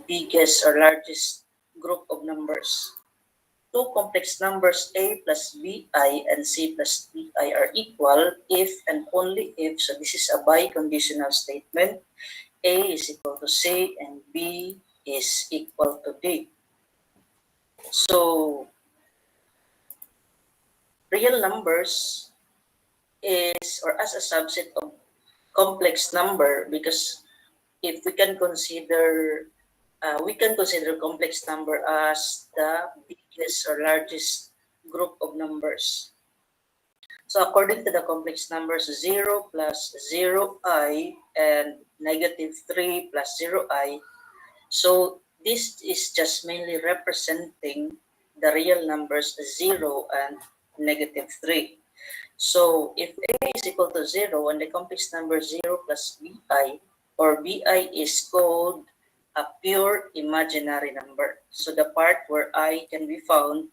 biggest or largest group of numbers. Two complex numbers a plus bi and c plus di are equal if and only if, so this is a biconditional statement, a is equal to c and b is equal to d. So real numbers is or as a subset of complex number, because if we can consider complex number as the biggest or largest group of numbers. So according to the complex numbers 0 plus 0i and negative 3 plus 0i, so this is just mainly representing the real numbers 0 and negative 3. So if a is equal to 0 and the complex number 0 plus bi, or bi is called a pure imaginary number. So the part where I can be found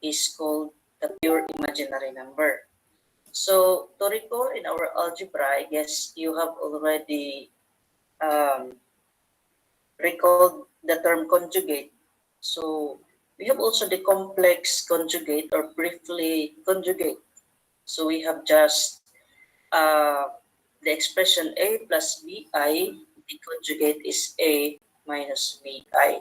is called the pure imaginary number. So to recall in our algebra, I guess you have already recalled the term conjugate. So we have also the complex conjugate or briefly conjugate. So we have just the expression a plus bi, the conjugate is a minus bi.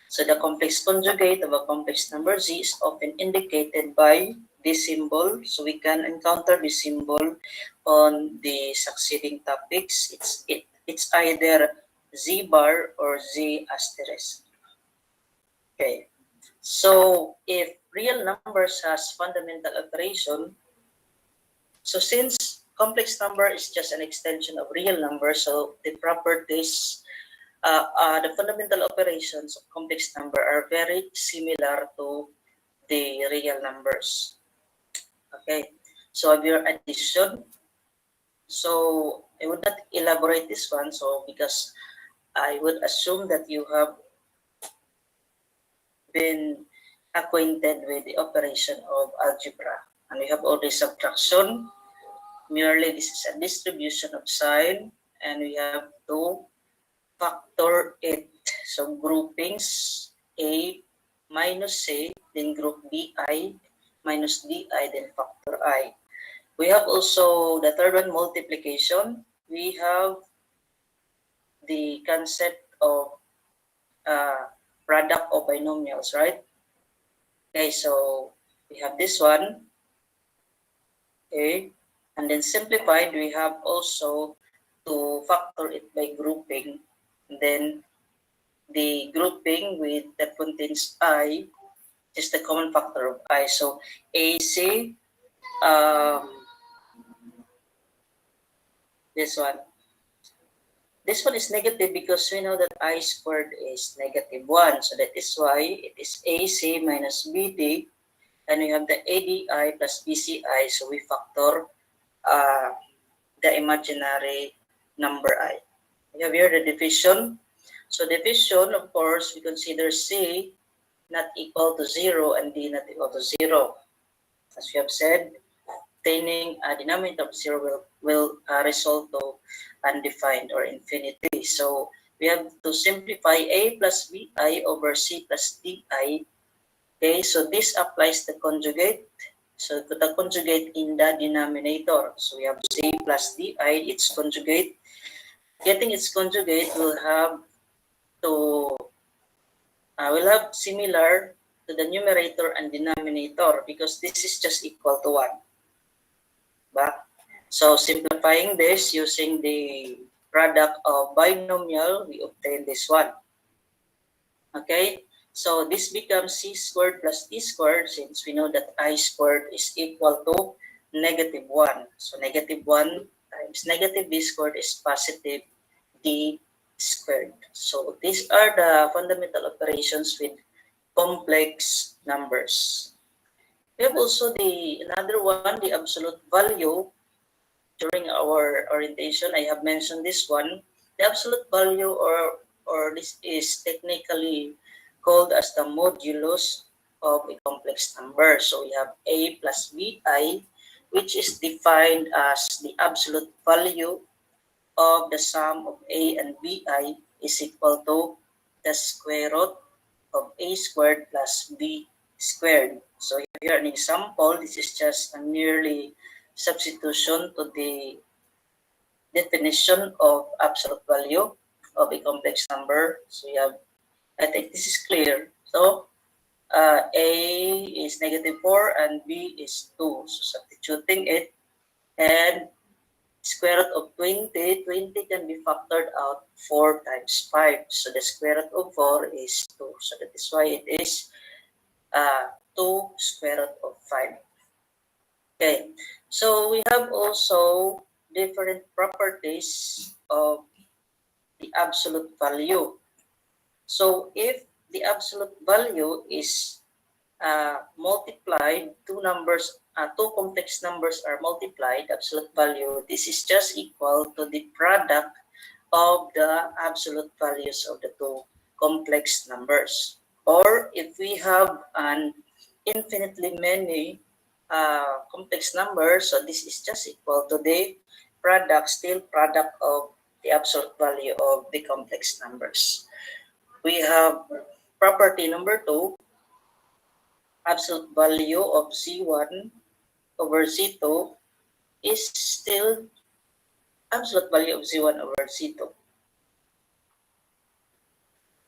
So the complex conjugate of a complex number z is often indicated by this symbol. So we can encounter this symbol on the succeeding topics. It's either z bar or z asterisk. Okay. So if real numbers has fundamental operation, so since complex number is just an extension of real number, so the properties, the fundamental operations of complex number are very similar to the real numbers. Okay, so your addition. So I would not elaborate this one, so because I would assume that you have been acquainted with the operation of algebra, and we have already subtraction. Merely this is a distribution of sign, and we have to factor it. So groupings a minus c, then group bi minus di, then factor I. We have also the third one, multiplication. We have the concept of product of binomials, right? Okay, so we have this one. Okay, and then simplified, we have also to factor it by grouping. And then the grouping with that contains I is the common factor of I. So AC, this one. This one is negative because we know that I squared is negative 1. So that is why it is AC minus BD. And we have the ADI plus BCI. So we factor the imaginary number I. We have here the division. So division, of course, we consider C not equal to 0 and D not equal to 0. As we have said, obtaining a denominator of 0 will result to undefined or infinity. So we have to simplify A plus BI over C plus DI. Okay, so this applies the conjugate. So to the conjugate in the denominator. So we have C plus DI, its conjugate. Getting its conjugate will have to will have similar to the numerator and denominator because this is just equal to 1. But, so simplifying this using the product of binomial, we obtain this one. Okay, so this becomes c squared plus d squared since we know that I squared is equal to negative 1. So negative 1 times negative d squared is positive d squared. So these are the fundamental operations with complex numbers. We have also another one, the absolute value. During our orientation, I have mentioned this one. The absolute value or this is technically called as the modulus of a complex number. So we have a plus bi, which is defined as the absolute value of the sum of a and bi is equal to the square root of a squared plus b squared. So here an example, this is just a merely substitution to the definition of absolute value of a complex number. So you have, I think this is clear. So a is -4 and b is 2. So substituting it, and square root of 20, 20 can be factored out 4 times 5. So the square root of 4 is 2. So that is why it is 2 square root of 5. Okay, so we have also different properties of the absolute value. So if the absolute value is multiplied, two complex numbers are multiplied, absolute value, this is just equal to the product of the absolute values of the two complex numbers. Or if we have an infinitely many complex numbers, so this is just equal to the still product of the absolute value of the complex numbers. We have property number 2, absolute value of Z1 over Z2 is still absolute value of Z1 over Z2.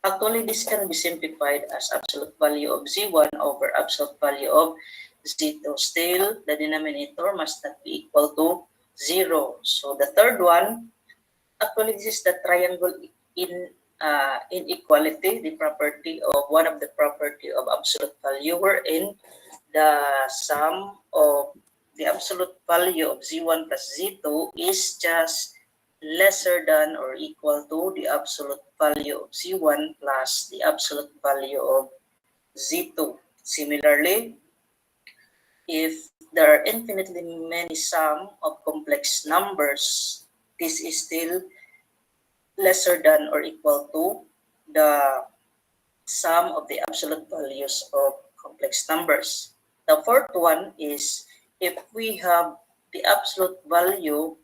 Actually, this can be simplified as absolute value of Z1 over absolute value of Z2. Still, the denominator must not be equal to 0. So the third one, actually this is the triangle inequality, the property of one of the property of absolute value, wherein the sum of the absolute value of Z1 plus Z2 is just lesser than or equal to the absolute value of Z1 plus the absolute value of Z2. Similarly, if there are infinitely many sum of complex numbers, this is still lesser than or equal to the sum of the absolute values of complex numbers. The fourth one is if we have the absolute value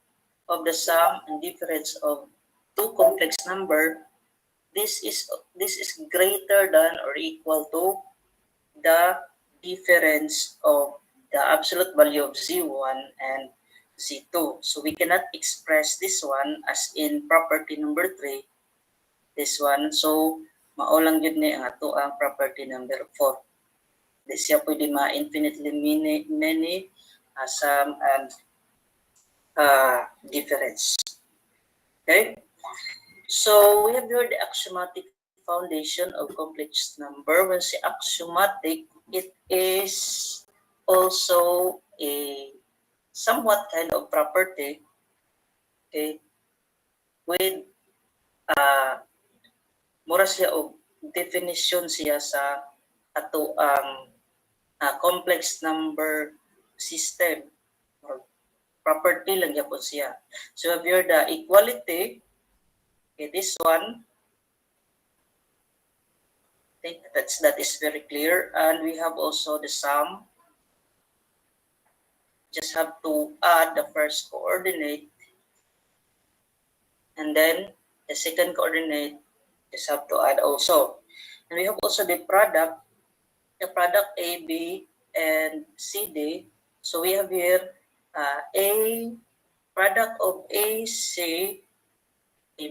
of the sum and difference of two complex number, this is greater than or equal to the difference of the absolute value of Z1 and Z2. So we cannot express this one as in property number 3, this one. So maulang yun ni ang ato ang property number 4. Di siya pwede ma-infinitely many sum and difference. Okay? So we have here the axiomatic foundation of complex number. When say axiomatic, it is also a somewhat kind of property, okay, with mura siya og definition siya sa ato ang complex number system or property lang gyapon siya. So if you're the equality, okay, this one, I think that is very clear. And we have also the sum. Just have to add the first coordinate, and then the second coordinate just have to add also. And we have also the product AB and CD. So we have here A product of AC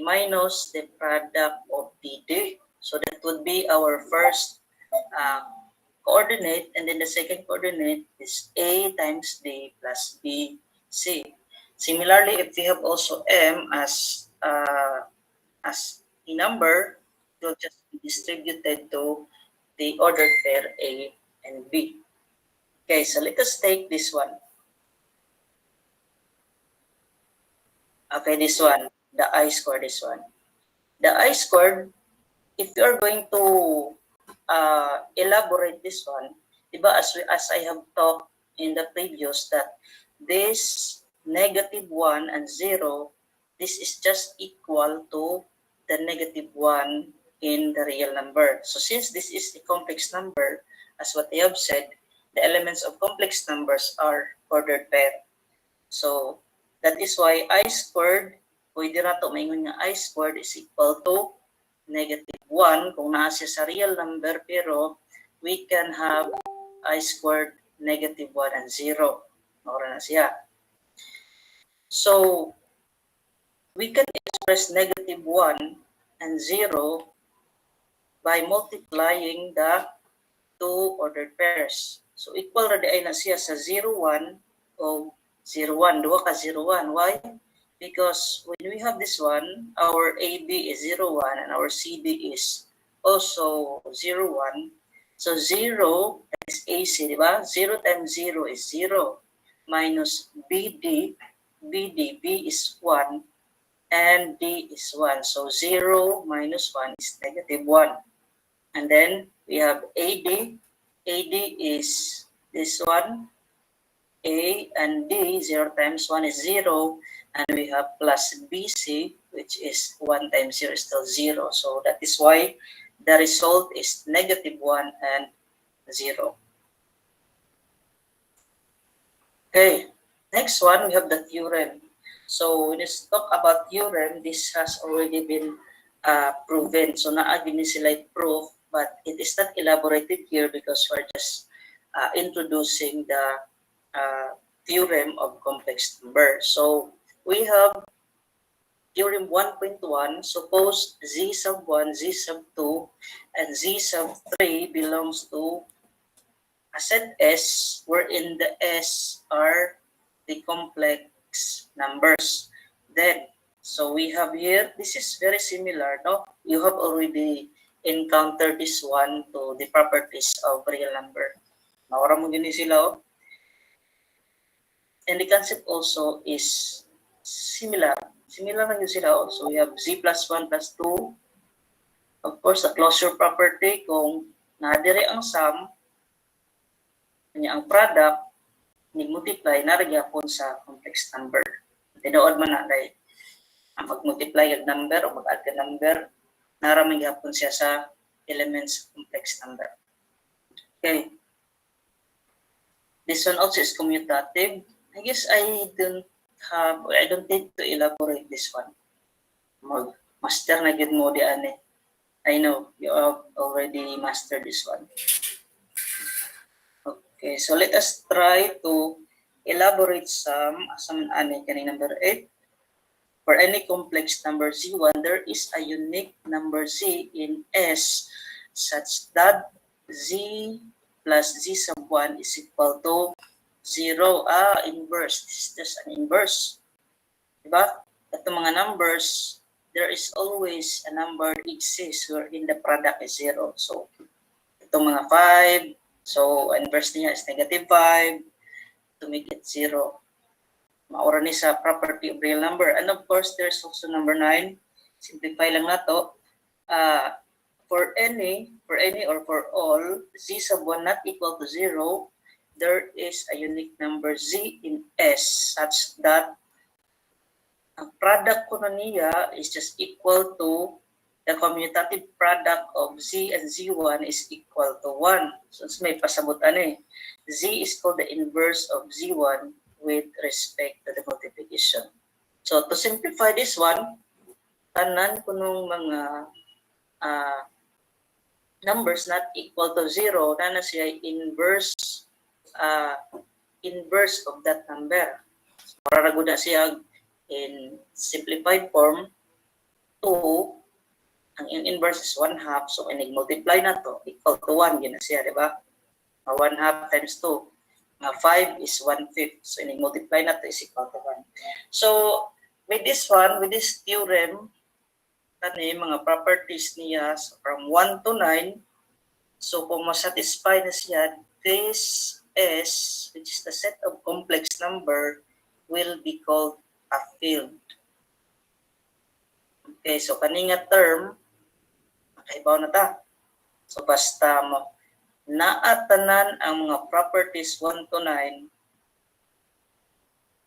minus the product of BD. So that would be our first coordinate, and then the second coordinate is A times D plus BC. Similarly, if we have also M as a number, it will just be distributed to the ordered pair A and B. Okay, so let us take this one. Okay, this one, the I squared, this one. The I squared, if you are going to elaborate this one, diba, as I have talked in the previous, that this -1 and 0, this is just equal to the -1 in the real number. So since this is a complex number, as what I have said, the elements of complex numbers are ordered pair. So that is why I squared, pwede rato maingon nga I squared is equal to negative 1 kung nasa sa real number, pero we can have I squared negative 1 and 0. Maura na siya. So, we can express negative 1 and 0 by multiplying the two ordered pairs. So, equal ra di ay na siya sa 0, 1 o 0, 1. Duha ka 0, 1. Why? Because when we have this one, our AB is 0, 1 and our CD is also 0, 1. So 0 is AC, di ba? 0 times 0 is 0. Minus BD, B is 1 and D is 1. So 0 minus 1 is negative 1. And then we have AD. AD is this one. A and D, 0 times 1 is 0. And we have plus BC, which is 1 times 0 is still 0. So that is why the result is negative 1 and 0. Okay, next one, we have the theorem. So when you talk about theorem, this has already been proven. So naagin ni sila proof, but it is not elaborated here because we're just introducing the theorem of complex number. So we have theorem 1.1. Suppose z sub 1, z sub 2, and z sub 3 belongs to a set S, wherein the S are the complex numbers. Then, so we have here, this is very similar, no? You have already encountered this one to the properties of real number. Maura mo din sila, oh. And the concept also is similar. Similar na yun sila. So we have z plus 1 plus 2. Of course, the closure property, kung nadire ang sum, kanya ang product, ni-multiply, naragyapon sa complex number. Tinood man na, dahil ang mag-multiply yung number o mag-add ka number, naramagyapon siya sa elements complex number. Okay. This one also is commutative. I guess I don't need to elaborate this one. Master na gid mo di ani. I know you have already mastered this one. Okay, so let us try to elaborate some ani kani number 8. For any complex number Z1, there is a unique number Z in S such that Z plus Z sub 1 is equal to 0. Inverse. This is just an inverse. Diba? Ito mga numbers, there is always a number exists wherein the product is 0. So, itong mga 5, so inverse niya is negative 5 to make it 0. Maura ni sa property of real number. And of course, there's also number 9. Simplify lang na to. For any or for all, Z sub 1 not equal to 0, there is a unique number Z in S such that ang product ko na niya is just equal to the commutative product of Z and Z1 is equal to 1. So, may pasabot Z is called the inverse of Z1 with respect to the multiplication. So, to simplify this one, tanan ko nung mga numbers not equal to 0, na siya inverse of that number. Para raguda siya in simplified form, 2, ang inverse is 1/2, so inig-multiply na to, equal to 1, yun na siya, di ba? 1/2 times 2, 5 is 1/5, so inig-multiply na to is equal to 1. So, with this one, with this theorem, mga properties niya so from 1 to 9, so kung masatisfy na siya, this S, which is the set of complex number, will be called a field. Okay, so kaninga term, makaibaw na ta. So basta mo, naatanan ang mga properties 1 to 9,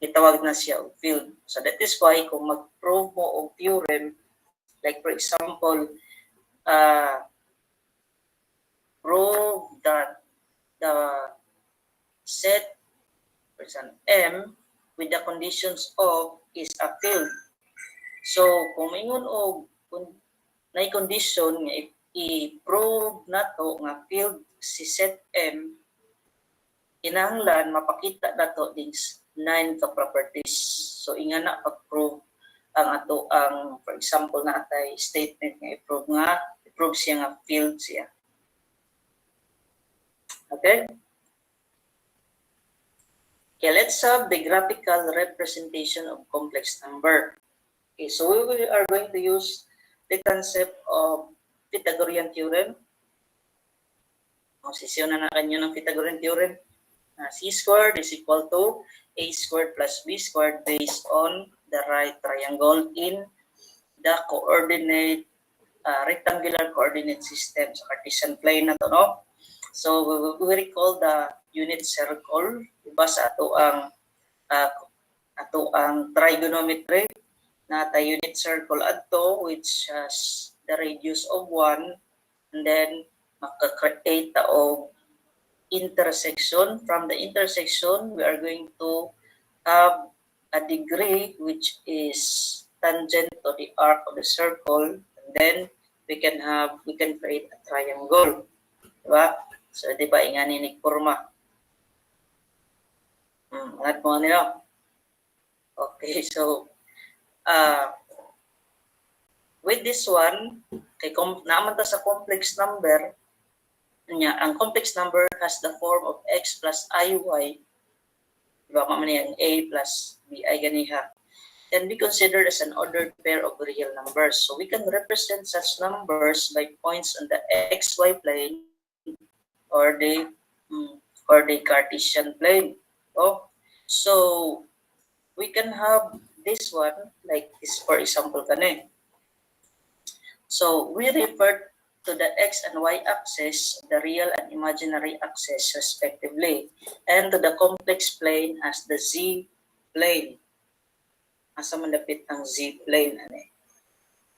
itawag na siya og field. So that is why kung mag-prove mo og theorem, like for example, prove that the set, for example, M with the conditions of is a field. So, kung ingon og na condition nga i-prove nato nga field si set M, kinahanglan mapakita nato ding 9 ka properties. So ingana pag-prove ang for example na atay statement nga i-prove siya nga field siya. Okay? Okay, let's have the graphical representation of complex number. Okay, so we are going to use the concept of Pythagorean theorem. Sisyonan na kanyo ng Pythagorean theorem. C squared is equal to A squared plus B squared based on the right triangle in the coordinate, rectangular coordinate system sa Cartesian plane na to, no? So we recall the unit circle, diba sa ato ang trigonometry na ta unit circle adto which has the radius of 1, and then makaka-create ta og intersection. From the intersection, we are going to have a degree which is tangent to the arc of the circle, and then we can create a triangle, diba? So diba ingani ni forma. Angat mo nila. Okay, so with this one, kay naman ta sa complex number nya, ang complex number has the form of x plus iy, diba man yang a plus bi ganiha, can be considered as an ordered pair of real numbers. So we can represent such numbers by points on the xy plane or the Cartesian plane. Oh, so we can have this one like this, for example kani. So we refer to the x and y axis, the real and imaginary axis respectively, and to the complex plane as the z plane. Asa malapit ang z plane ani?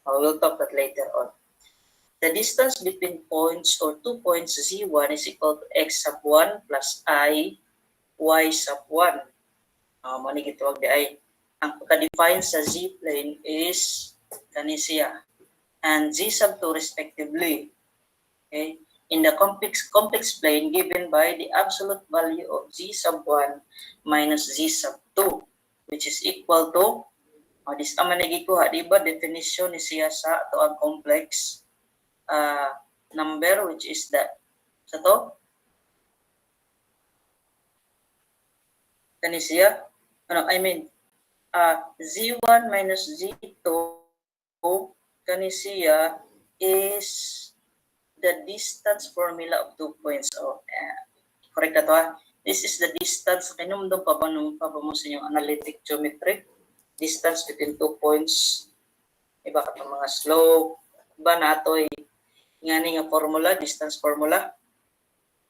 We'll talk that later on. The distance between points or 2 points z1 is equal to x sub 1 plus I y sub 1. Manigit wag di ay. Ang pagka-define sa z-plane is kani siya and z sub 2 respectively. Okay? In the complex plane given by the absolute value of z sub 1 minus z sub 2, which is equal to this manigi ko di ba definition ni siya sa ato ang complex number, which is that sa to kani siya z1 minus z2 kani siya is the distance formula of 2 points. Correct na to ha? This is the distance, kinumdong pa ba mo sa inyong analytic geometry? Distance between 2 points. Iba ka itong mga slope. Iba na ito nga formula, distance formula.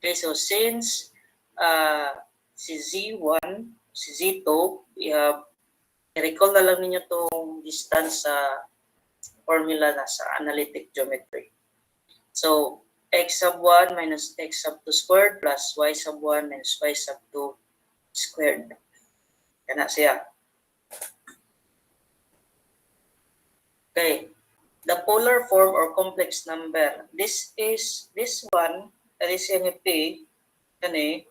Okay, so since si Z1, si Z2, we have, i-recall na lang ninyo itong distance sa formula na sa analytic geometry. So, x sub 1 minus x sub 2 squared plus y sub 1 minus y sub 2 squared. Yan na siya. Okay. The polar form or complex number. This one, that is yung P, kani.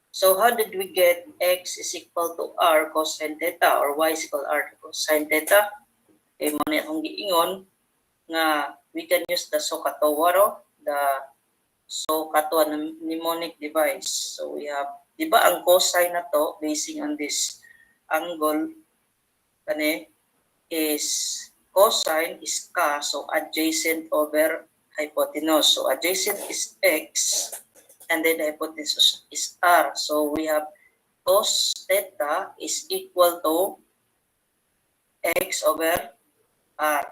So how did we get x is equal to r cosine theta or y is equal to r cosine theta? Okay, muna itong giingon nga we can use the SOHCAHTOA, the SOHCAHTOA mnemonic device. So we have, di ba ang cosine na to, basing on this angle, kani, is cosine is ka, so adjacent over hypotenuse. So adjacent is x, and then the hypotenuse is r. So we have cos theta is equal to x over r.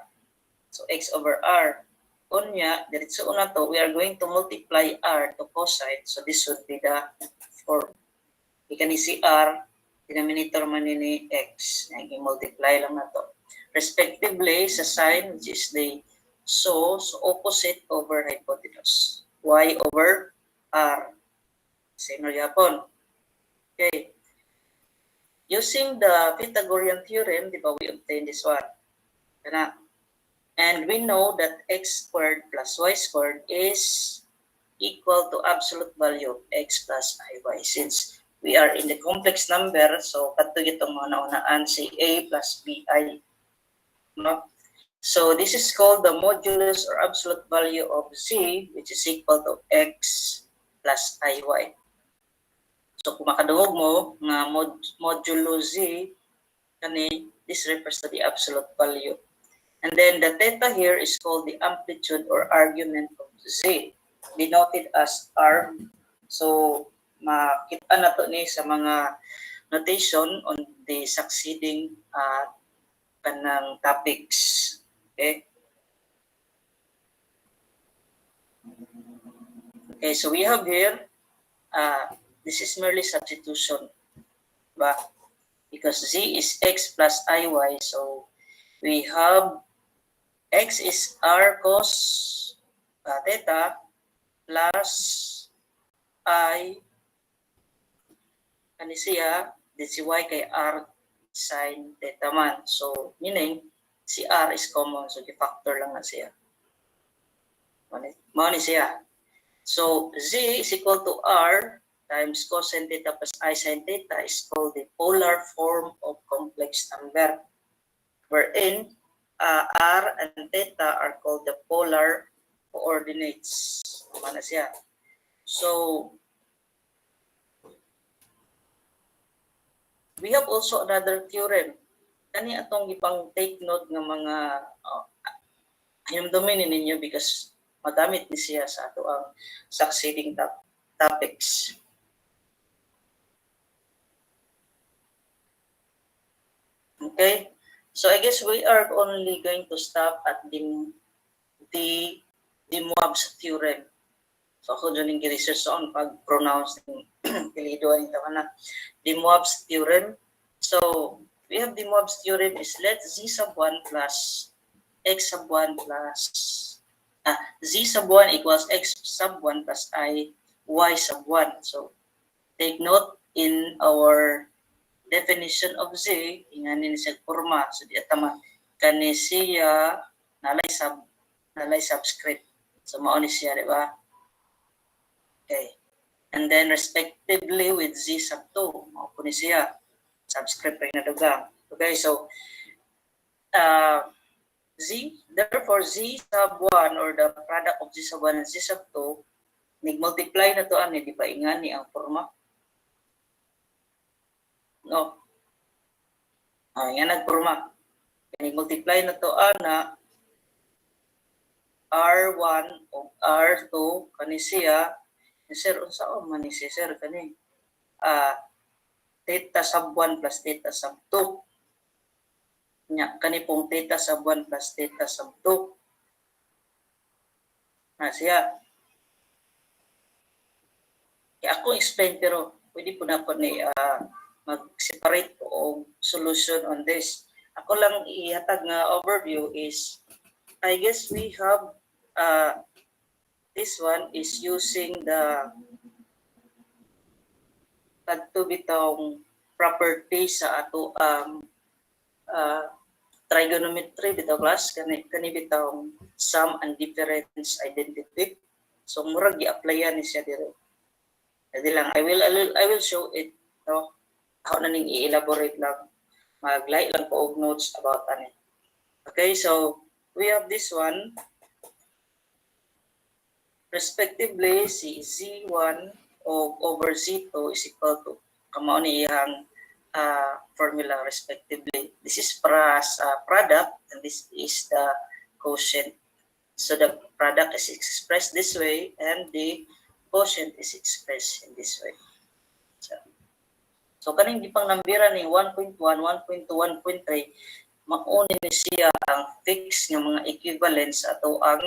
So x over r. Kunya, diretso una to, we are going to multiply r to cosine. So this would be the form. Ika ni si r, denominator man ni x. Naging-multiply lang na to. Respectively, sa sine, which is the so opposite over hypotenuse. Y over r. Same na yapon. Okay. Using the Pythagorean theorem, di ba, we obtain this one. Kana. And we know that x squared plus y squared is equal to absolute value of x plus iy. Since we are in the complex number, so kato itong mga naunaan si a plus bi. No? So this is called the modulus or absolute value of z, which is equal to x plus iy. So kung makadungog mo nga modulo z, kani, this refers to the absolute value. And then the theta here is called the amplitude or argument of z, denoted as r. So makita na to ni sa mga notation on the succeeding kanang topics. Okay? Okay, so we have here, this is merely substitution, but because z is x plus iy, so we have x is r cos theta plus I ani siya di si y kay r sin theta man. So meaning si r is common, so di-factor lang na siya. Mao ni siya. So z is equal to r times cosine theta plus I sin theta is called the polar form of complex number, wherein r and theta are called the polar coordinates. Mana siya. So we have also another theorem. Kani atong ipang take note ng mga hinumdumin ninyo because magamit ni siya sa ato ang succeeding topics. Okay, so I guess we are only going to stop at the Moab's theorem. So ako dyan yung research on pag-pronounce ng piliduan ito na the Moab's theorem. So we have the Moab's theorem is let z sub 1 plus x sub 1 plus z sub 1 equals x sub 1 plus I y sub 1. So take note in our definition of z, inganin siya forma. So di atama kani siya nalay subscript. So mao ni siya, di ba? Okay. And then respectively with z sub 2, mao po ni siya. Subscript rin na dugang. Okay, so therefore z sub 1 or the product of z sub 1 and z sub 2, nag-multiply na to ani, di ba ingani ang forma? No. Yan nagporma. Nag-multiply na to ana R1 o R2 kani siya. Sir, unsa man ni si sir kani? Theta sub 1 plus theta sub 2. Nya kani pong theta sub 1 plus theta sub 2. Na siya. Kaya ako explain pero pwede po na po ni mag-separate po o solution on this. Ako lang ihatag nga overview is, I guess we have, this one is using the kadto bitong property sa ato trigonometry bitaw class kani bitong sum and difference identity. So murag gi-applyan ni siya dire. Dili lang I will show it, no? Ako na ning i-elaborate lang. Mag-like lang po og notes about ani. Okay, so we have this one. Respectively, si Z1 over Z2 is equal to kamao ni iyang formula respectively. This is product and this is the quotient. So the product is expressed this way and the quotient is expressed in this way. So kaning gipang nambira ni 1.1, 1.2, 1.3, mauni ni siya ang fixed nga mga equivalence ato ang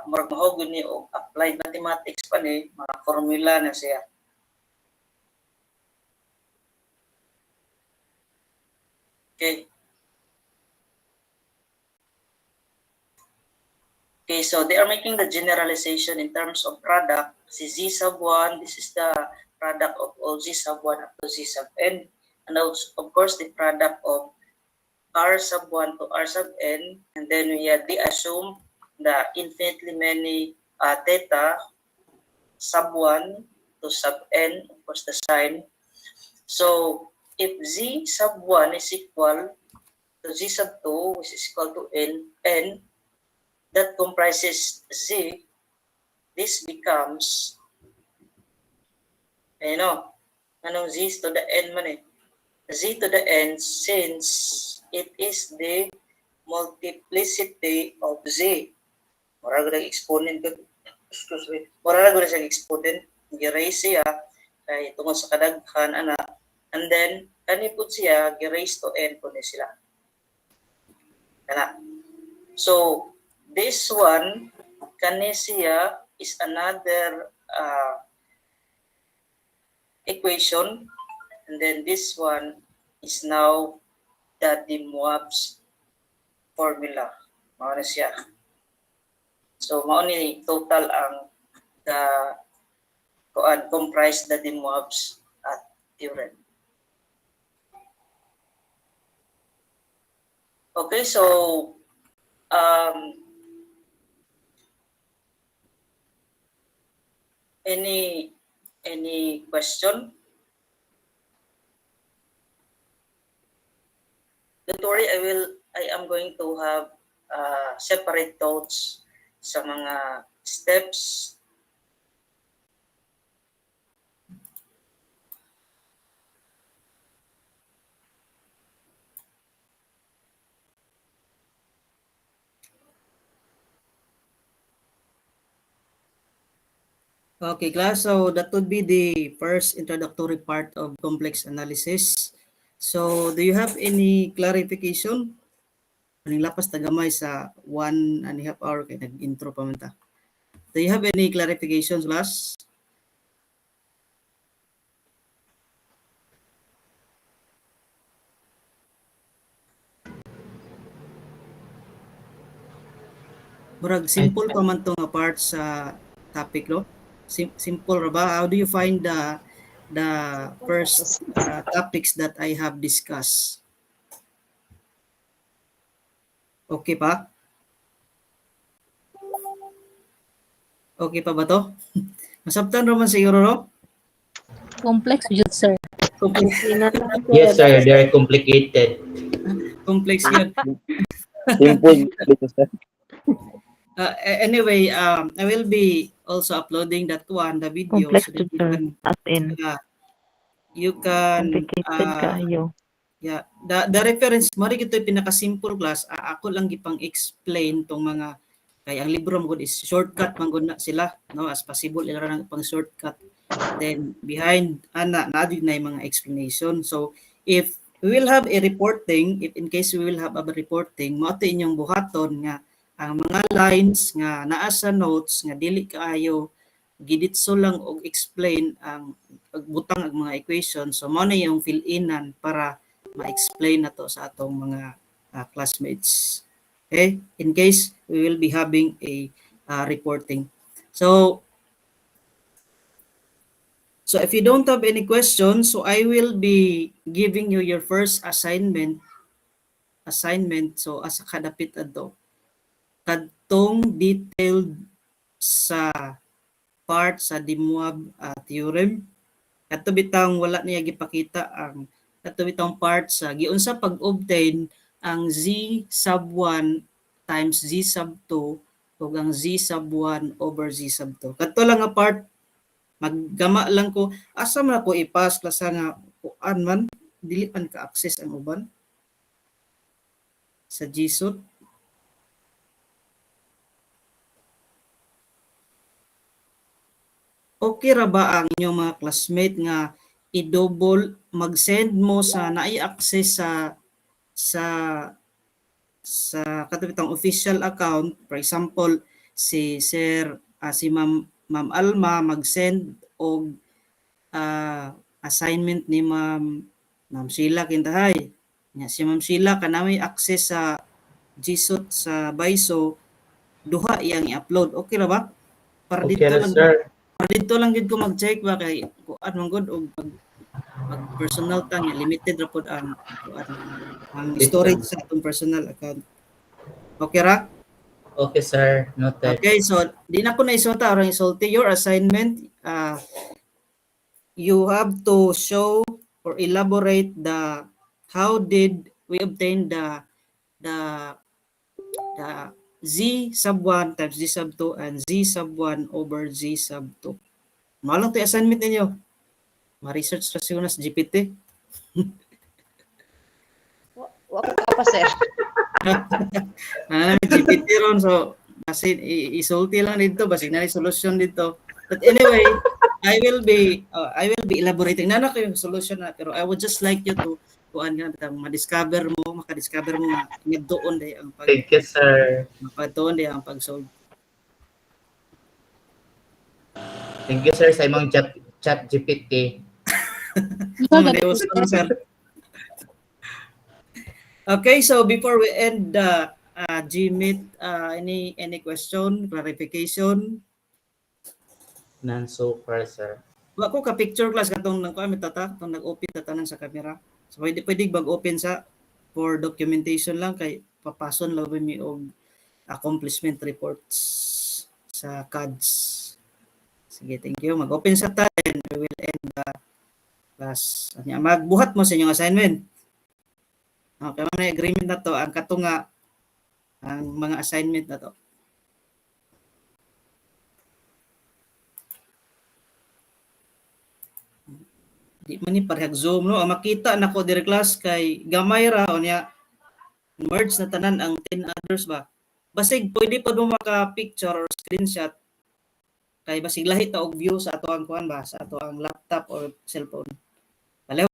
murag mahugon ni og applied mathematics pa ni mga formula na siya. Okay. Okay, so they are making the generalization in terms of product. Si Z sub 1, this is the product of all Z sub 1 up to Z sub n. And also, of course, the product of R sub 1 to R sub n, and then we had assume the infinitely many theta sub 1 to sub n, of course the sign. So if z sub 1 is equal to z sub 2, which is equal to n, that comprises z, this becomes, anong z to the n man eh? Z to the n, since it is the multiplicity of z. Mura ko exponent ko, excuse me, mura ko siyang exponent, gi-raise siya, kay tungkol sa kadaghan, ana, and then, kanipod siya, gi-raise to n po ni sila. Kana. So, this one, kani siya is another equation, and then this one is now the de Moivre's formula. Mao na siya. So, mao ni total ang the comprise the de Moivre's theorem. Okay, so any question? Don't worry, I am going to have separate notes sa mga steps. Okay, class. So that would be the first introductory part of complex analysis. So do you have any clarification? Aning lapas tagamay sa 1.5 hour kay nag-intro pa man ta. Do you have any clarifications, class? Murag simple pa man to nga part sa topic, no? Simple ra ba? How do you find the first topics that I have discussed? Okay pa? Okay pa ba to? Masabtan ra man siguro, no? Complex jud, sir. Complex. Yes, sir. They're complicated. Complex yun. Simple. Anyway, I will be also uploading that one, the video, Complex so that jud, sir. As in, you can complicated kayo. yeah, the reference mo rin ito pinaka-simple class. Ako lang gipang explain tong mga kay ang libro mo is shortcut man gud na sila, no, as possible ila ra pang shortcut. Then behind na yung mga explanation. So if we will have a reporting, if in case we will have a reporting, mo ato inyong buhaton nga ang mga lines nga naa sa notes nga dili kaayo giditso lang og explain ang pagbutang ang mga equation. So mo na yung fill-inan para ma-explain na to sa atong mga classmates. Okay? In case we will be having a reporting. So if you don't have any questions, so I will be giving you your first assignment. So asa kadapit adto kadtong detailed sa part sa de Moivre theorem. Kadto bitang wala niya gipakita ang kadto bitang part sa giunsa pag-obtain ang z sub 1 times z sub 2 ug ang z sub 1 over z sub 2. Kadto lang nga part, maggama lang ko asa man ako ipas klasa nga kuan man dili man ka access ang uban sa GSUT. Okay ra ba ang inyong mga classmate nga i-double mag-send mo sa naay access sa katubitang official account, for example si Sir si Ma'am Alma mag-send og assignment ni Ma'am Sheila Kintahay. Nya si Ma'am Sheila kanami access sa GSUT sa Baiso, duha iyang i-upload. Okay ra ba? Para Okay dito na, lang sir. Para dito lang gid ko mag-check ba kay kuan man gud og mag personal tang limited ra pod ang storage sa atong personal account. Okay ra? Okay, sir. Noted. Okay, so di na ko na isulta or isulti your assignment. You have to show or elaborate the how did we obtain the z sub 1 times z sub 2 and z sub 1 over z sub 2. Malang to assignment ninyo. Ma-research ra siyo na sa GPT. Wako ka pa, sir. GPT ron, so kasi isulti lang dito, basig na solution dito. But anyway, I will be elaborating na ko yung solution na, pero I would just like you to kuan nga ma-discover mo, maka-discover mo nga doon day ang Thank you, sir. doon day ang pag-solve. Thank you, sir, sa imong chat GPT. Sir. Okay, so before we end the GMeet, any question, clarification? None so far, sir. Wa ko ka picture class katong nang kami tata, tong nag-open tatanan sa camera. So pwede mag-open sa for documentation lang kay papason lang mi og accomplishment reports sa CADS. Sige, thank you. Mag-open sa ta and we will end the class. Anya magbuhat mo sa inyong assignment. Okay, may agreement na to ang katunga ang mga assignment na to. Di man ni parehag Zoom no, ang makita nako dire class kay gamay ra unya merge na tanan ang 10 others ba. Basig pwede pa mo maka-picture or screenshot kay basig lahi ta og view sa ato ang kuan ba sa ato ang laptop or cellphone.